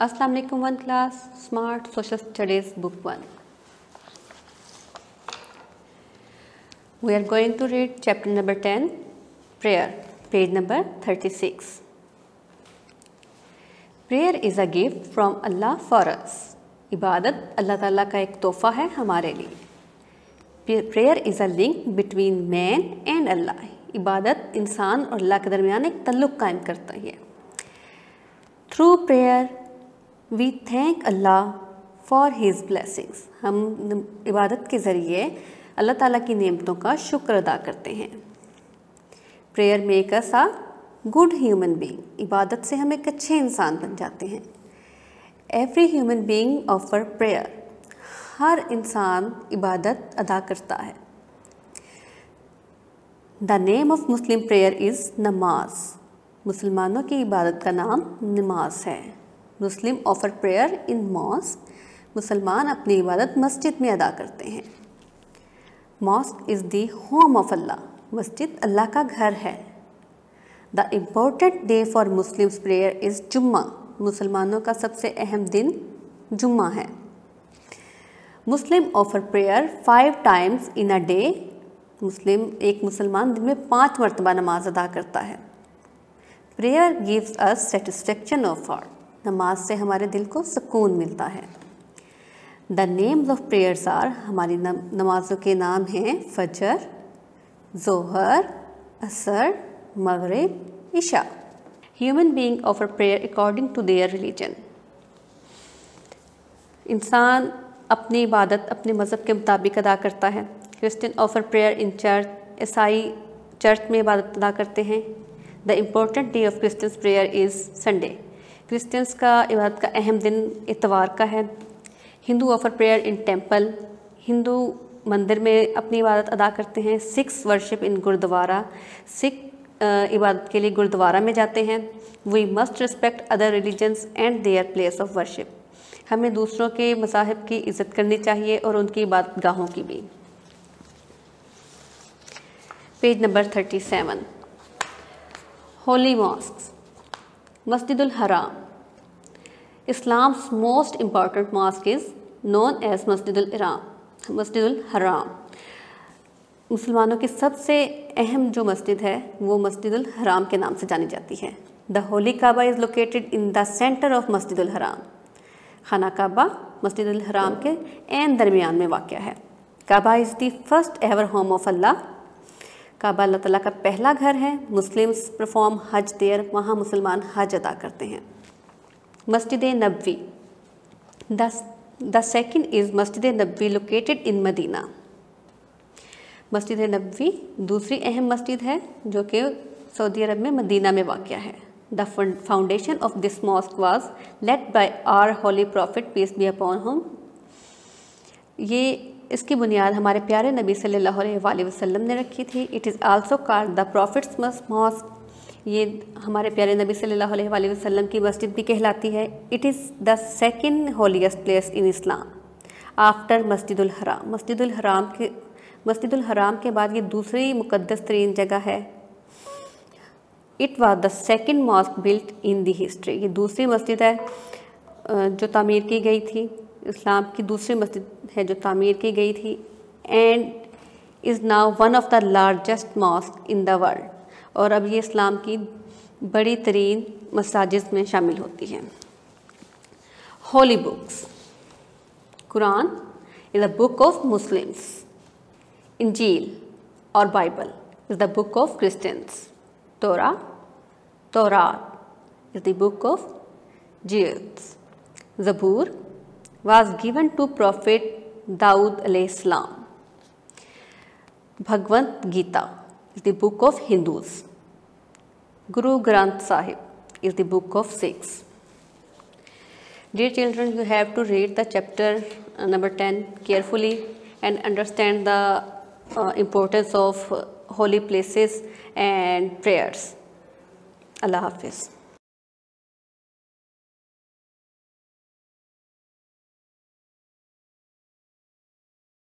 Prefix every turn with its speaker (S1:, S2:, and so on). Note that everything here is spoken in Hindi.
S1: अस्सलाम वालेकुम one class smart social studies book 1. We are going to read chapter number 10, prayer, page number 36. Prayer is a gift from Allah for us. इबादत अल्लाह ताला का एक तोहफ़ा है हमारे लिए. Prayer is a link between man and Allah. इबादत इंसान और अल्लाह के दरमियान एक तल्लुक़ कायम करता है. Through prayer we thank Allah for His blessings. हम इबादत के ज़रिए अल्लाह ताला की नेमतों का शुक्र अदा करते हैं. Prayer make us a good human being. इबादत से हम एक अच्छे इंसान बन जाते हैं. Every human being offer prayer. हर इंसान इबादत अदा करता है. The name of Muslim prayer is namaz. मुसलमानों की इबादत का नाम नमाज है. Muslim offer prayer in mosque. मुसलमान अपनी इबादत मस्जिद में अदा करते हैं. Mosque is the home of Allah. मस्जिद अल्लाह का घर है. The important day for Muslims prayer is Jumma. मुसलमानों का सबसे अहम दिन जुम्मा है. Muslim offer prayer 5 times in a day. एक मुसलमान दिन में 5 मरतबा नमाज अदा करता है. Prayer gives us satisfaction of heart. नमाज से हमारे दिल को सुकून मिलता है. The names of prayers are. हमारी नमाज़ों के नाम हैं फजर, ज़ोहर, असर, मगरिब, इशा. Human being offer prayer according to their religion. इंसान अपनी इबादत अपने मज़हब के मुताबिक अदा करता है. Christian offer prayer in church. ईसाई चर्च में इबादत अदा करते हैं. The important day of Christians prayer is Sunday. Christians का इबादत का अहम दिन इतवार का है. Hindu offer prayer in temple. Hindu मंदिर में अपनी इबादत अदा करते हैं. Sikhs worship in gurudwara. Sikh इबादत के लिए गुरुद्वारा में जाते हैं. We must respect other religions and their place of worship. हमें दूसरों के मज़ाहिब की इज़्ज़त करनी चाहिए और उनकी इबादत गाहों की भी. Page number 37. Holy mosques. Masjidul Haram. Islam's most important mosque is known as Masjidul Haram. मुसलमानों की सबसे अहम जो मस्जिद है वो मस्जिदुल हराम के नाम से जानी जाती है. The holy Kaaba is located in the centre of Masjidul Haram. Khana काबा मस्जिदुल हराम के एन दरमियान में वाक़या है. Kaaba is the first ever home of Allah. Kaaba Allah ताला का पहला घर है. Muslims perform Hajj there. वहाँ मुसलमान हज अदा करते हैं. मस्जिद नबवी. द सेकंड इज़ मस्जिद नबवी लोकेटेड इन मदीना. मस्जिद नबवी दूसरी अहम मस्जिद है जो कि सऊदी अरब में मदीना में वाक़या है. The foundation of this mosque was laid by our holy prophet peace be upon him. इसकी बुनियाद हमारे प्यारे नबी सल्लल्लाहु अलैहि वसल्लम ने रखी थी. It is also called the prophet's mosque. ये हमारे प्यारे नबी सल्लल्लाहु अलैहि वसल्लम की मस्जिद भी कहलाती है. It is the second holiest place in Islam after Masjidul Haram. Masjidul हराम के बाद ये दूसरी मुक़द्दस तरीन जगह है. It was the second mosque built in the history. ये दूसरी मस्जिद है जो तामीर की गई थी. इस्लाम की दूसरी मस्जिद है जो तामीर की गई थी. And is now one of the largest mosque in the world. और अब ये इस्लाम की बड़ी तरीन मसाजिद में शामिल होती हैं. Holy books. Quran is the book of Muslims. Injil और Bible is the book of Christians. Torah is the book of Jews. Zabur was given to Prophet Daud alayhi salam. Bhagavad Gita is the book of Hindus. Guru Granth Sahib is the book of Sikhs. Dear children, you have to read the chapter number 10 carefully and understand the importance of holy places and prayers. Allah Hafiz.